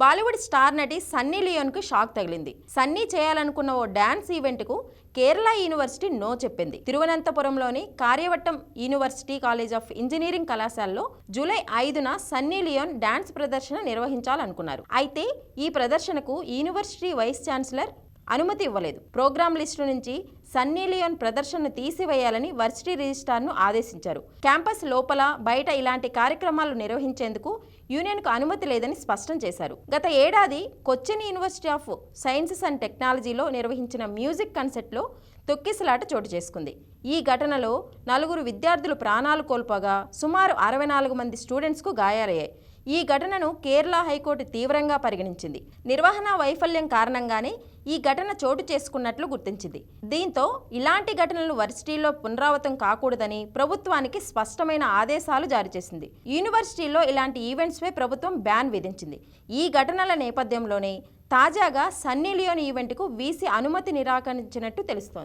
Bollywood star నటి Sunny లియోన్కు shock తగిలింది. సన్నీ చేయాలనుకున్న ఓ డాన్స్ ఈవెంట్కు కేరళ యూనివర్సిటీ నో చెప్పింది. తిరువనంతపురంలోని కార్యవట్టం యూనివర్సిటీ కాలేజ్ ఆఫ్ ఇంజనీరింగ్ కళాశాలలో జూలై 5న సన్నీ లియోన్ డాన్స్ ప్రదర్శన నిర్వహించాలనుకున్నారు. అయితే ఈ ప్రదర్శనకు యూనివర్సిటీ వైస్ ఛాన్సలర్ అనుమతి ఇవ్వలేదు. ప్రోగ్రామ్ లిస్టు నుంచి సన్నీ లియోన్ ప్రదర్శనను తీసివేయాలని వర్సిటీ రిజిస్ట్రార్ను ఆదేశించారు. క్యాంపస్ లోపల బయట ఇలాంటి కార్యక్రమాలు నిర్వహించేందుకు యూనియన్కు అనుమతి లేదని స్పష్టం చేశారు. గత ఏడాది Cochin university of sciences and టెక్నాలజీలో నిర్వహించిన మ్యూజిక్ కన్సర్ట్లో తొక్కిసలాట చోటు చేసుకుంది. ఈ ఘటనలో 4 విద్యార్థులు ప్రాణాలు కోల్పోగా సుమారు 64 మంది స్టూడెంట్స్కు గాయాలయ్యాయి. ఈ ఘటనను కేరళ హైకోర్టు తీవ్రంగా పరిగణించింది. నిర్వహణ వైఫల్యం కారణంగానే ఈ ఘటన చోటు చేసుకున్నట్లు గుర్తించింది. దీంతో ఇలాంటి ఘటనలు వర్సిటీలో పునరావృతం కాకూడదని ప్రభుత్వానికి స్పష్టమైన ఆదేశాలు జారీ చేసింది. యూనివర్సిటీలో ఇలాంటి ఈవెంట్స్పై ప్రభుత్వం బ్యాన్ విధించింది. ఈ ఘటనల నేపథ్యంలోనే తాజాగా సన్నీ లియోన్ ఈవెంట్కు వీసీ అనుమతి నిరాకరించినట్టు తెలుస్తోంది.